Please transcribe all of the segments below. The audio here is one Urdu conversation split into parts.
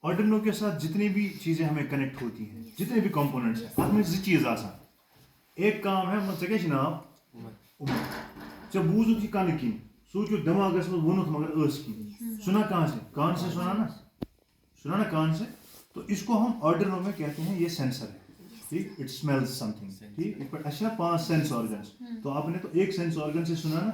آرڈینو کے ساتھ جتنی بھی چیزیں ہمیں کنیکٹ ہوتی ہیں, جتنے بھی کمپوننٹس ہیں, اتھ میں زٕ چیز آسان. ایک کام ہے ژےٚ کیٛاہ چھُ ناو عمر, ژےٚ بوٗزُتھ یہِ کَنہٕ کِنۍ, سُہ چھُ دٮ۪ماغس منٛز ووٚنُتھ مگر ٲس کِنۍ, سُنا کان سے سنا نا کان سے. تو اس کو ہم آرڈینو میں کہتے ہیں یہ سینسر ہے, ٹھیک, اٹ اسمیلز سم تھنگ, ٹھیک. اس پر اچھا 5 سینس آرگنس, تو آپ نے تو ایک سینس آرگن سے سنا نا,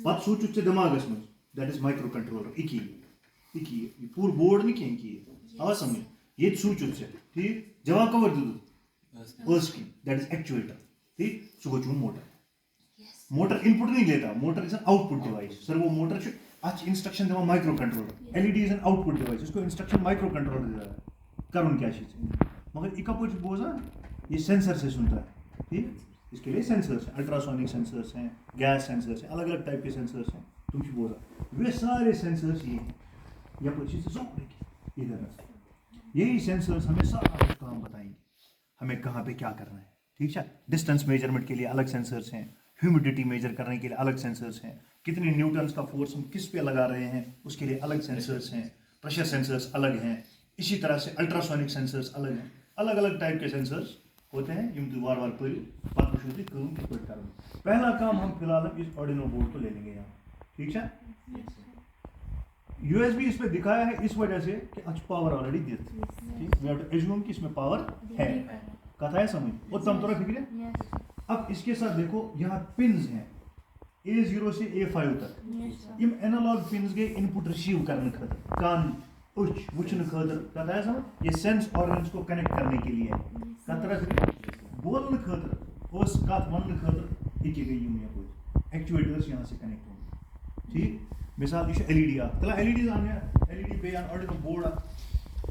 پتہٕ سوٗنٛچُتھ ژےٚ دٮ۪ماغس منٛز, دیٹ از مائکرو کنٹرولر, یہ پوٗرٕ بورڈ نہٕ کینٛہہ, یہ آو سمجھ, ییٚتہِ سوٗنٛچُتھ ژےٚ, ٹھیک, جواب کور دیُتُتھ ٲس کِنۍ, دیٹ از ایکچویٹر, ٹھیک. سُہ گوٚو چون موٹر. موٹر ان پٹ نہیں لیتا, motor is an output device. Sir وہ موٹر چھُ اتھ چھِ انسٹرکشن دِوان microcontroller. L E D is an output device, اس کو انسٹرکشن مائکرو کنٹرولر دیتا ہے کرن کیا چیز, مگر یہ کپور بوزان, یہ سینسر سے سنتا ہے, ٹھیک. اس کے لیے سینسرس ہیں, الٹراسونک سینسرس ہیں, گیس سینسرس ہیں, الگ الگ ٹائپ کے سینسرس ہیں, تم چھِ بوزان. وہ سارے سینسرس یہ ہیں, یپٲرۍ چھِ ضروٗری ادھر. یہی سینسرس ہمیں سارا کام بتائیں گے, ہمیں کہاں پہ کیا کرنا ہے, ٹھیک ہے. ڈسٹینس میجرمنٹ کے لیے الگ سینسرس ہیں, ہیومیڈیٹی میجر کرنے کے لیے الگ سینسرس ہیں, کتنے نیوٹنس کا فورس ہم کس پہ لگا رہے ہیں اس کے لیے الگ سینسرس ہیں, پریشر سینسرس الگ ہیں, اسی طرح سے الٹراسونک سینسرس الگ ہیں. الگ الگ ٹائپ کے سینسرس ہوتے ہیں یم تھی وار وار پڑھو, پتہ وچھو تھی کٲم کِتھ پٲٹھۍ کرو. پہلا کام ہم فی الحال اس آرڈینو بورڈ کو لے لیں گے یہاں, ٹھیک ہے. یو ایس بی اس پہ دکھایا ہے اس وجہ سے کہ اچھا پاور آلریڈی دت, ٹھیک, میں ایزیوم کہ اس میں پاور ہے, کتھ آیا سمجھ, اتم تھوڑا فکر ہے. اب اس کے ساتھ دیکھو یہاں پنز ہیں A0 سے A5 تک, یم اینالاگ پنز گئے ان پٹ ریسیو کرنے خاطر, کان أچھ وچھنے خاطر, کتھ آیا سمجھ, یہ سینس آرگنس کو کنیکٹ کرنے کے لیے, کتھ طرح فکر, بولنے خاطر, اس کتھ وننے خاطر, یہ گئی یم یپٲرۍ ایکچویٹرس یہاں سے کنیکٹ ہوں, ٹھیک. مثال یہ ایل ای ڈی اکھ, تلا ایل ای ڈی آن ایل ای ڈی پہ آرڈینو بورڈ اکھ.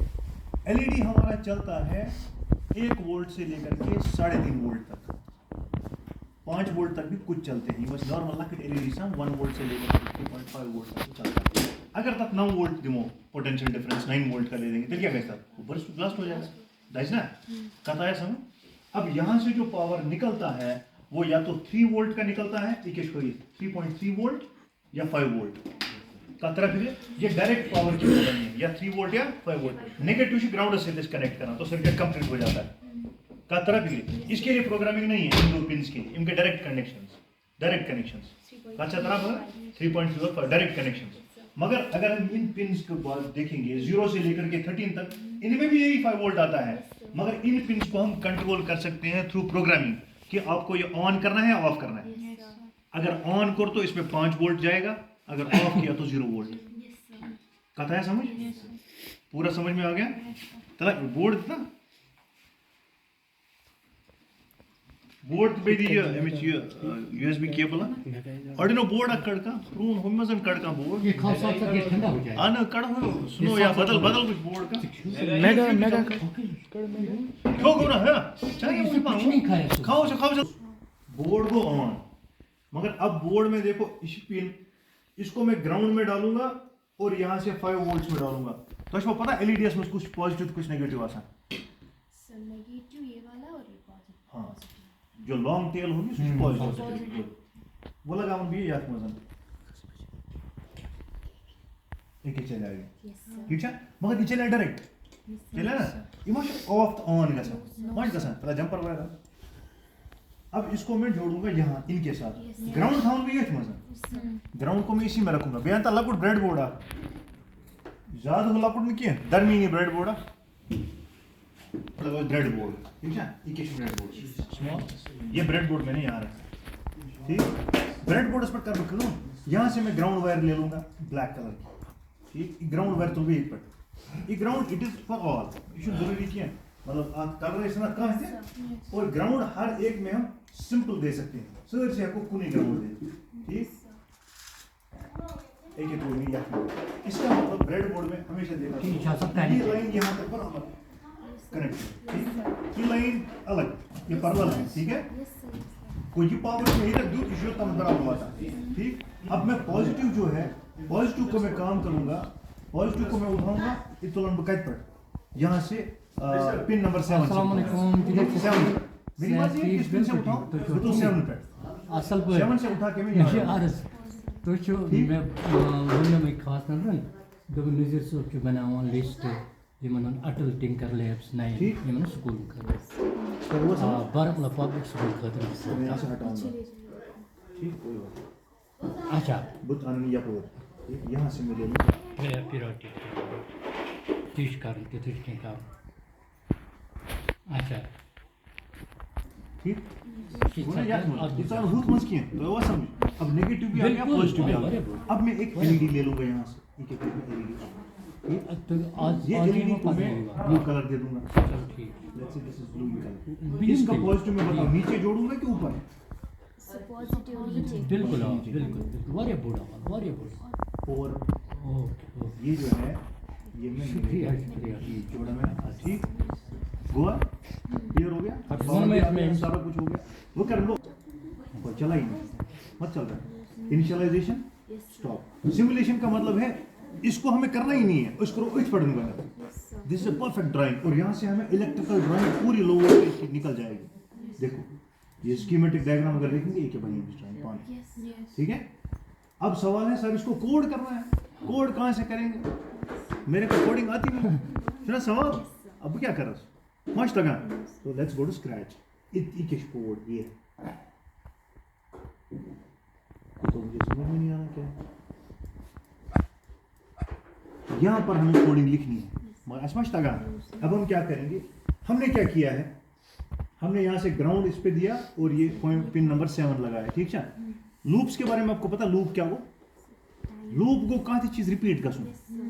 ایل ای ڈی ہمارا چلتا ہے 1 وولٹ سے لے کر کے 3.5 وولٹ تک, 5 وولٹ تک بھی کچھ چلتے ہیں. یہ نارمل لکٹ ایل ای ڈی سان 1 وولٹ سے لے کر 3.5 وولٹ تک چلتا ہے. اگر تک 9 وولٹ دمو پوٹینشیل ڈفرینس 9 وولٹ کا لے دیں گے تو کیا کہتا ہے, برسٹ بلاسٹ ہو جائے گا, دائز نا, کتھ آیا سمجھ. اب یہاں سے جو پاور نکلتا ہے وہ یا تو 3 وولٹ کا نکلتا ہے, یہ کیا 3.3 وولٹ یا 5 وولٹ, کتھ طرح پھر یہ ڈائریکٹ پاور کی پاور نہیں ہے, یا 3 وولٹ یا 5 وولٹ. نیگیٹو سے گراؤنڈ سے کنیکٹ کرنا تو سرکٹ کمپلیٹ ہو جاتا ہے, کتھ طرح پھر. اس کے لیے پروگرامنگ نہیں ہے ان دو پنس کے لیے, ان کے ڈائریکٹ کنیکشنز, کتھ طرح 3.0 پر ڈائریکٹ کنیکشنز. مگر اگر ہم ان پنس کے بعد دیکھیں گے 0 سے لے کر کے 13 تک, ان میں بھی یہی 5 وولٹ آتا ہے, مگر ان پنس کو ہم کنٹرول کر سکتے ہیں تھرو پروگرامنگ کہ آپ کو یہ آن کرنا ہے یا آف کرنا ہے. اگر آن کر تو اس میں 5 وولٹ جائے گا, اگر آف کیا تو 0 وولٹ. کتھ آیا سمجھ, پورا سمجھ میں آ گیا. تلا بورڈ نا بورڈ پہ دی امچ U S B cable, Arduino board اکھ کڑ کا پرون ہم مزن کڑ کا بورڈ, یہ کھا ساتھ یہ ٹھنڈا ہو جائے ان کڑ ہو سنو یا بدل کچھ بورڈ کا میگا کھو گو نا ہے چاہیے مجھے کچھ نہیں کھایا, کھاؤ بورڈ کو آن. مگر اب بورڈ میں دیکھو اس پن, اس کو میں گراؤنڈ میں ڈالوں گا اور یہاں سے 5 وولٹس میں ڈالوں گا, تو اس کو پتا ایل ای ڈی ایس میں کچھ پازیٹیو کچھ نیگیٹو آسان. نیگیٹو یہ والا اور یہ پازیٹیو. ہاں, جو لانگ ٹیل ہوگی سو پازیٹیو, وہ لگاؤں بھی یاد مزن ایک چلے آئے گا, ٹھیک ہے. مگر یہ چلے ڈائریکٹ چلے نا, یہ مجھے آف تو آن گژھان مجھے گژھان پہلے جمپر وغیرہ. اب اس کو میں جوڑوں گا یہاں ان کے ساتھ, گراؤنڈ تھاؤں بھی یہ مزن, گراؤنڈ کو میں اسی میں رکھوں گا. بیان تا لکٹ بریڈ بورڈ آ, زیادہ لکٹ نہیں کیا, درمیانی بریڈ بورڈ آ, بریڈ بورڈ, ٹھیک ہے. یہ کیا بریڈ بورڈ اسمال, یہ بریڈ بورڈ میں نہیں آ رہا ہے, ٹھیک. بریڈ بورڈ اس پر کر رکھوں, یہاں سے میں گراؤنڈ وائر لے لوں گا بلیک کلر کی, ٹھیک. گراؤنڈ وائر تو بھی ایک پٹ, یہ ground it is for all, یہ ضروری کیا مطلب آپ کلر اس میں کہاں سے, اور گراؤنڈ ہر ایک میں ہم سمپل دے سکتے ہیں, سر سے کو کونی گراؤنڈ دے, ٹھیک. ایک تو نہیں یاد, اس کا مطلب بریڈ بورڈ میں ہمیشہ دیکھا یہ لائن یہاں تک برابر کنیکٹ, ٹھیک. یہ لائن الگ, یہ پرول ہے, ٹھیک ہے. کوئی پاور نہیں رکھ دوں اس تم برابر ہوتا, ٹھیک. اب میں پازیٹیو جو ہے, پازیٹیو کو میں کام کروں گا, پازیٹیو کو میں اٹھاؤں گا, یہ تلن بہ کت پہ یہاں سے پن نمبر 7. السلام علیکم. میری بات یہ کس پن سے اٹھاؤں, تو 7 پہ اصل پہ 7 سے اٹھا کے میں یہاں تو میں ونم خاص نظر دب نظیر صوب بناوان لسٹ یمن اٹل ٹنکر لیبس نئے ٹھیک. یمن سکول خاطر تو وہ سمجھ بارہمولہ پبلک سکول خاطر تو میں یہاں سے ہٹاؤں گا ٹھیک کوئی بات نہیں. اچھا بت اننی یپور ٹھیک یہاں سے میں لے لوں پیروٹی تیش کرن تیش کینٛہہ کرن اچھا ٹھیک یہ سارا ہُتھ منٛز کینٛہہ تۄہہِ آوا سمجھ اب نیگیٹو بھی آ گیا پازیٹو بھی آ گیا اب میں ایک ایل ای ڈی لے لوں گا یہاں سے ایک ایل ای ڈی یہ ایل ای ڈی کو میں بلو کلر دے دوں گا let's say this is blue colour اس کا پازیٹو میں بتاؤں نیچے جوڑوں گا کہ اوپر بالکل بالکل واریاہ بوڑ واریاہ بوڑ اور اوکے یہ جو ہے یہ میں شکریہ شکریہ جوڑا میں ٹھیک ہوا کلیئر ہو گیا سارا کچھ ہو گیا وہ کر لو چلا ہی نہیں مت چل رہا انیشلائزیشن اسٹاپ سیمولیشن کا مطلب ہے اس کو ہمیں کرنا ہی نہیں ہے اس کو اٹھ پڑھنے والا دس از اے پرفیکٹ ڈرائنگ اور یہاں سے ہمیں الیکٹریکل ڈرائنگ پوری لو وولٹیج کی نکل جائے گی. دیکھو یہ اسکیمیٹک ڈائگرام اگر دیکھیں گے یہ کیا بنی ہوئی ڈرائنگ پانی ٹھیک ہے. اب سوال ہے سر اس کو کوڈ کرنا ہے کوڈ کہاں سے کریں گے میرے کو کوڈنگ آتی نہیں سنا سوال اب کیا کر رہا ماشاء اللہ تو لیٹس گو ٹو اسکریچ یہ کوڈ یہ تو مجھے سمجھ میں نہیں آ رہا کیا یہاں پر ہمیں کوڈنگ لکھنی ہے سمجھتا گا. اب ہم کیا کریں گے ہم نے کیا کیا ہے ہم نے یہاں سے گراؤنڈ اس پہ دیا اور یہ پن نمبر 7 لگایا ٹھیک ہے. لوپس کے بارے میں آپ کو پتا لوپ کیا ہو لوپ کو کہاں چیز ریپیٹ کر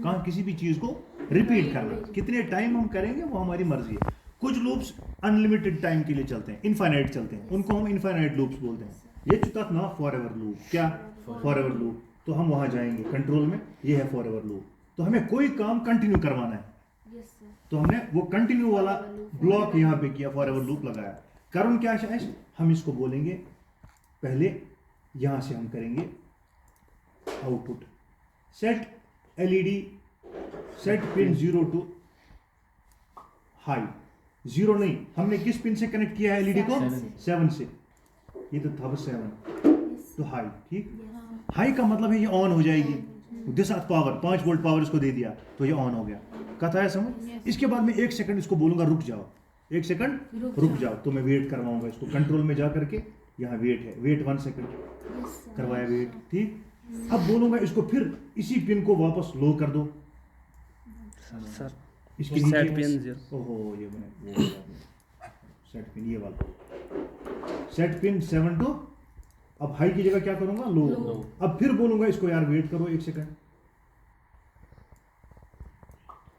کہاں کسی بھی چیز کو ریپیٹ کرنا کتنے ٹائم ہم کریں گے وہ ہماری مرضی ہے. کچھ لوپس انلمیٹڈ ٹائم کے لیے چلتے ہیں انفائنائٹ چلتے ہیں ان کو ہم انفائنائٹ لوپس بولتے ہیں. یہ چکا نا فار ایور لوپ کیا فار ایور لوپ تو ہم وہاں جائیں گے کنٹرول میں یہ ہے فار ایور لوپ تو ہمیں کوئی کام کنٹینیو کروانا ہے تو ہم نے وہ کنٹینیو والا بلاک یہاں پہ کیا فار ایور لوپ لگایا. کرن کیا ہے ہم اس کو بولیں گے پہلے یہاں سے ہم کریں گے output set L E D set pin 0 to high 0 نہیں ہم نے کس پن سے کنیکٹ کیا ہے ایل ای ڈی کو 7 سے یہ تو تھا 7 تو ہائی ٹھیک ہائی کا مطلب ہے یہ آن ہو جائے گی دس پاور 5 وولٹ پاور اس کو دے دیا تو یہ آن ہو گیا کہتا ہے سمجھ. اس کے بعد میں 1 سیکنڈ اس کو بولوں گا رک جاؤ 1 سیکنڈ رک جاؤ تو میں ویٹ کرواؤں گا اس کو کنٹرول میں جا کر کے یہاں ویٹ ہے ویٹ 1 سیکنڈ کروایا ویٹ ٹھیک. اب بولوں گا اس کو پھر اسی پن کو واپس لو کر دو سر اس کے سیٹ پن اوہو یہ بنے سیٹ پن یہ والا سیٹ پن 7 ٹو اب ہائی کی جگہ کیا کروں گا لو اب پھر بولوں گا اس کو یار ویٹ کرو 1 سیکنڈ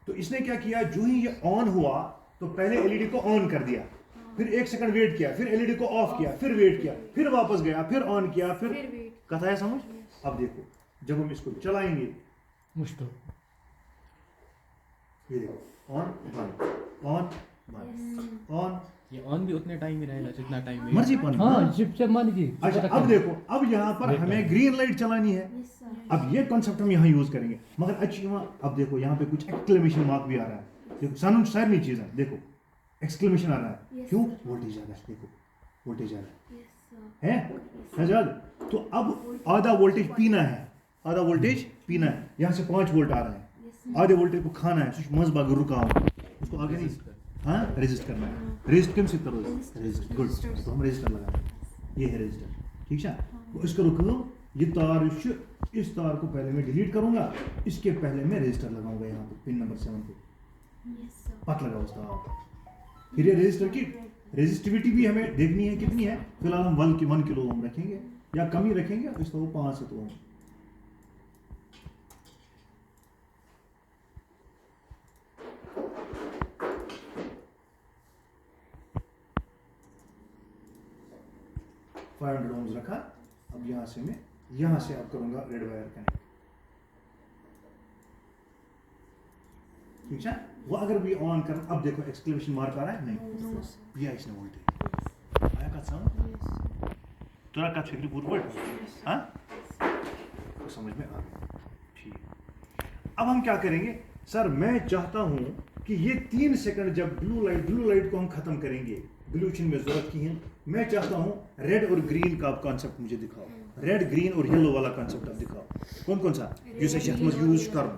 تو اس نے کیا کیا جو ہی یہ آن ہوا تو پہلے ایل ای ڈی کو آن کر دیا پھر 1 سیکنڈ ویٹ کیا پھر ایل ای ڈی کو آف کیا پھر ویٹ کیا پھر واپس گیا پھر آن کیا پھر کہتا ہے سمجھ. اب دیکھو جب ہم اس کو چلائیں گے مشکل یہ دیکھو آن بند آن بند آن یہ آن بھی اتنے ٹائم ہی رہے گا جتنا ٹائم مرضی پانی ہاں جب سے مان جی. اچھا اب دیکھو اب یہاں پر ہمیں گرین لائٹ چلانی ہے اب یہ کانسیپٹ ہم یہاں یوز کریں گے مگر اچھی اب دیکھو یہاں پہ کچھ ایکسکلیمیشن مارک بھی آ رہا ہے دیکھو سانو سارے چیزیں دیکھو ایکسکلیمیشن آ رہا ہے کیوں وولٹیج آ رہا ہے دیکھو وولٹیج آ رہا ہے سجاد تو اب آدھا وولٹیج پینا ہے آدھا وولٹیج پینا ہے یہاں سے 5 وولٹ آ رہا ہے آدھے وولٹیج کو کھانا ہے سوچ مز باغ رکا اس کو آگے نہیں ہاں ریزسٹ کرنا ہے ریزسٹ کم سے کرو ریزسٹ گڈ تو ہم ریزسٹر لگائیں یہ ہے ریزسٹر ٹھیک ہے اس کا رکو یہ تار اس تار کو پہلے میں ڈیلیٹ کروں گا اس کے پہلے میں ریزسٹر لگاؤں گا یہاں پہ پن نمبر 7 پہ پک لگاؤ اس کا پھر یہ ریزسٹر کی ریزسٹیوٹی بھی ہمیں دیکھنی ہے کتنی ہے فی الحال ہم 1 کلو اوم رکھیں گے یا کم ہی رکھیں گے اس کو 5 اوم اومز رکھا. اب یہاں سے میں یہاں سے اب کروں گا ریڈ وائر کنیکٹ ٹھیک ہے وہ اگر بھی آن کر اب دیکھو ایکسکلیمیشن مارک آ رہا ہے نہیں یہ اس نے وولٹیج آیا کت سمجھ تھوڑا کت فکری پور پٹ ہاں سمجھ میں آ گیا ٹھیک. اب ہم کیا کریں گے سر میں چاہتا ہوں کہ یہ 3 سیکنڈ جب بلو لائٹ کو ہم ختم کریں گے بلو چن میں ضرورت کی ہے میں چاہتا ہوں ریڈ اور گرین کا کانسیپٹ مجھے دکھاؤ ریڈ گرین اور یلو والا کانسیپٹ آپ دکھاؤ کون کون سا جسے شخص میں یوز کروں